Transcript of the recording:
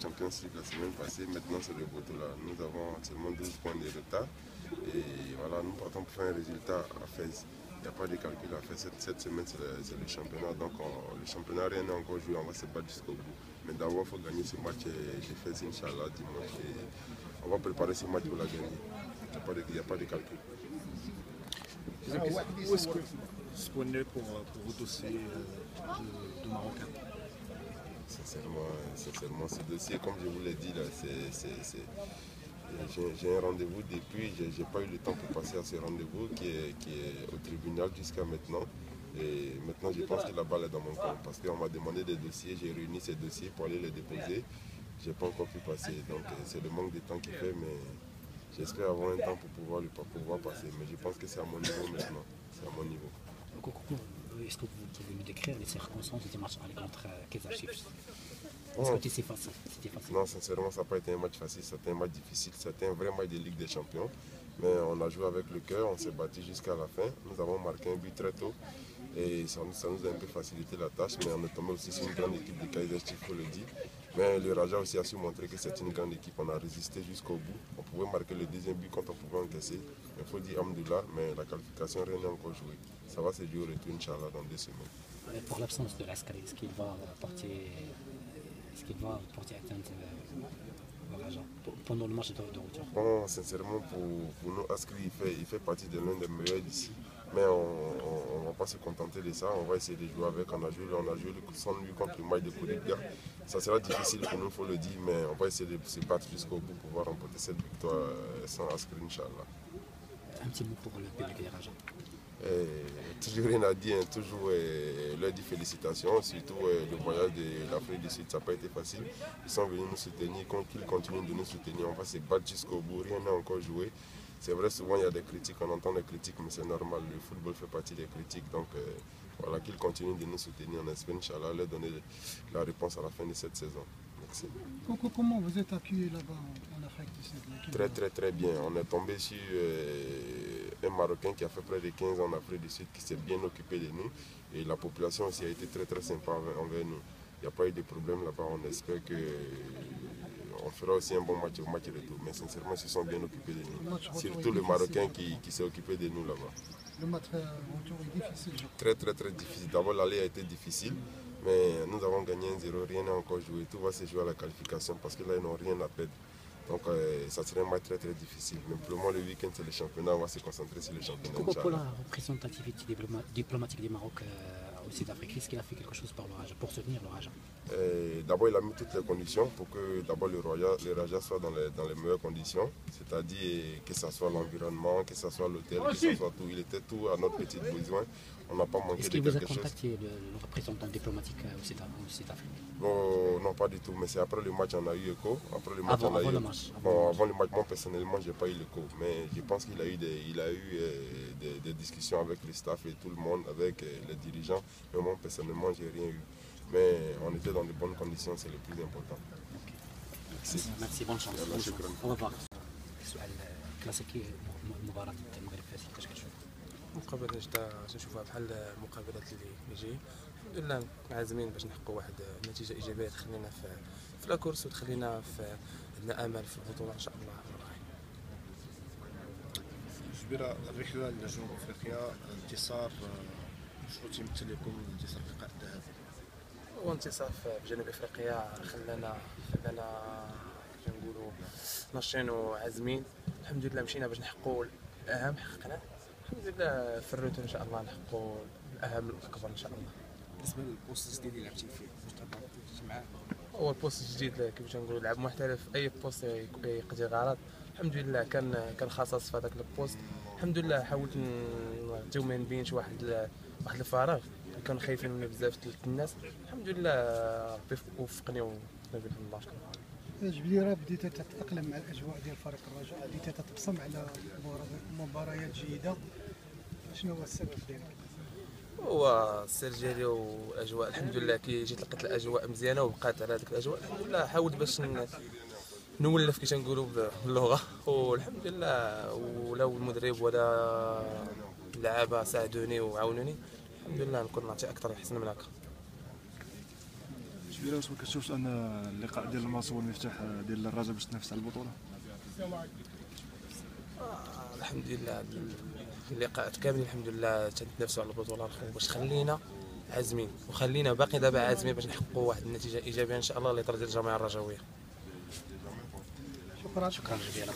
Champions League la semaine passée, maintenant c'est le Boto là. Nous avons seulement 12 points de retard. Et voilà, nous partons pour faire un résultat à Fès. Il n'y a pas de calcul à faire. Cette semaine c'est le championnat. Donc le championnat rien n'est encore joué, on va se battre jusqu'au bout. Mais d'abord il faut gagner ce match de Fès, Inch'Allah, dimanche. Et on va préparer ce match pour la gagner. Il n'y a pas de calcul. Où est-ce que vous en êtes pour votre dossier de Marocain? Sincèrement, ce dossier, comme je vous l'ai dit, j'ai un rendez-vous depuis, je n'ai pas eu le temps pour passer à ce rendez-vous qui est au tribunal jusqu'à maintenant. Et maintenant, je pense que la balle est dans mon camp parce qu'on m'a demandé des dossiers, j'ai réuni ces dossiers pour aller les déposer. Je n'ai pas encore pu passer, donc c'est le manque de temps qui fait, mais j'espère avoir un temps pour pouvoir passer. Mais je pense que c'est à mon niveau maintenant, c'est à mon niveau. Est-ce que vous pouvez nous décrire les circonstances du match contre Kaizer Chiefs? Est-ce que c'était facile? Non, sincèrement, ça n'a pas été un match facile, c'était un match difficile, c'était un vrai match de Ligue des Champions. Mais on a joué avec le cœur, on s'est battu jusqu'à la fin. Nous avons marqué un but très tôt et ça nous a un peu facilité la tâche. Mais on est tombé aussi sur une grande équipe de Kaizer Chiefs, il faut le dire. Mais le Raja aussi a su montrer que c'est une grande équipe. On a résisté jusqu'au bout. On pouvait marquer le deuxième but quand on pouvait encaisser. Il faut dire Hamdoullah, mais la qualification, rien n'est encore joué. Ça va se jouer au retour, Inch'Allah, dans 2 semaines. Pour l'absence de l'Askari, est-ce qu'il va porter atteinte au Raja pendant le match de retour? Bon, sincèrement, pour nous, Askari, il fait partie de l'un des meilleurs d'ici. Mais on ne va pas se contenter de ça, on va essayer de jouer avec. On a joué sans lui contre le match de Kouribia. Ça sera difficile pour nous, il faut le dire, mais on va essayer de se battre jusqu'au bout pour pouvoir remporter cette victoire sans Askari, Inch'Allah. Un petit mot pour le public des Raja. Toujours rien à dire, toujours leur dire félicitations, surtout le voyage de l'Afrique du Sud, ça n'a pas été facile. Ils sont venus nous soutenir, qu'ils continuent de nous soutenir, on va se battre jusqu'au bout, rien n'est encore joué. C'est vrai, souvent il y a des critiques, on entend des critiques, mais c'est normal, le football fait partie des critiques, donc voilà, qu'ils continuent de nous soutenir, on espère, Inch'Allah, leur donner la réponse à la fin de cette saison. Merci. Comment vous êtes accueillis là-bas en Afrique du Sud? Très bien, on est tombé sur un Marocain qui a fait près de 15 ans en Afrique du Sud, qui s'est bien occupé de nous, et la population aussi a été très sympa envers nous. Il n'y a pas eu de problème là-bas, on espère que on fera aussi un bon match au match retour, mais sincèrement ils se sont bien occupés de nous. Surtout le Marocain qui s'est occupé de nous là-bas. Le match retour est difficile, je crois. Très difficile. D'abord l'aller a été difficile, mais nous avons gagné 1-0, rien n'est encore joué. Tout va se jouer à la qualification parce que là ils n'ont rien à perdre. Donc ça serait un match très difficile. Mais pour le moment le week-end c'est le championnat, on va se concentrer sur le championnat. Pour la représentativité diplomatique du Maroc au Sud-Afrique, est-ce qu'il a fait quelque chose pour soutenir le Raja? D'abord, il a mis toutes les conditions pour que d'abord le Raja soit dans les meilleures conditions, c'est-à-dire que ce soit l'environnement, que ce soit l'hôtel, que ce soit tout. Il était tout à notre petit besoin. On n'a pas manqué de quelque chose. Est-ce qu'il vous a contacté le représentant diplomatique au Sud-Afrique? Non, pas du tout, mais c'est après le match on a eu écho. Avant le match, moi personnellement, je n'ai pas eu l'écho, mais je pense qu'il a eu des discussions avec le staff et tout le monde, avec les dirigeants. Mais moi personnellement, je n'ai rien eu. Mais on était dans de bonnes conditions, c'est le plus important. Merci, bonne chance. Au revoir. السؤال كلاسيكي مباراة المغرب فاس كيفاش كتشوف؟ المقابلة تنشوفها بحال المقابلات اللي جايين. الحمد لله عازمين باش نحققوا واحد النتيجة إيجابية تخلينا في لاكورس وتخلينا عندنا أمل في البطولة إن شاء الله. جبيرة الرحلة لجنوب أفريقيا انتصار شنو تيمثل لكم انتصار في لقاء الذهاب؟ هو انتصار في جنوب افريقيا خلانا نقولوا ناشطين وعازمين. الحمد لله مشينا باش نحققوا الاهم، حققناه. الحمد لله في الروتور ان شاء الله نحققوا الاهم الاكبر ان شاء الله. بالنسبه للبوست الجديد اللي لعبتي فيه واش تعاطيتي معاه؟ هو البوست الجديد كيفاش نقولوا لاعب محترف، اي بوست يقضي غرض. الحمد لله كان خصص في هذاك البوست. الحمد لله حاولت نعطيو ما بينش واحد الفراغ كانوا خايفين مني بزاف الناس. الحمد لله ربي وفقني ونبي الله. جبيرة بديت تتأقلم مع الأجواء ديال فريق الرجاء، بديت تبصم على مباريات جيدة، شنو هو السبب ديالك؟ هو السير ديالي والاجواء الحمد لله كي جيت لقيت الاجواء مزيانه وبقات على هذيك الاجواء الحمد لله. حاولت باش نولف كي تنقولوا باللغه، والحمد لله ولا المدرب ولا اللعابه ساعدوني وعاونوني. الحمد لله نكون نعطي اكثر احسن من هكا. جبيره واش ما كتشوفش ان اللقاء ديال الماتش هو المفتاح ديال الرجاء باش تنافس على البطوله؟ الحمد لله اللقاءات كاملين الحمد لله تنتنافسوا على البطوله الخو باش خلينا عازمين وخلينا باقي دابا عازمين باش نحققوا واحد النتيجه ايجابيه ان شاء الله لترضي الجماهير الرجاويه. شكرا شكرا جزيلا.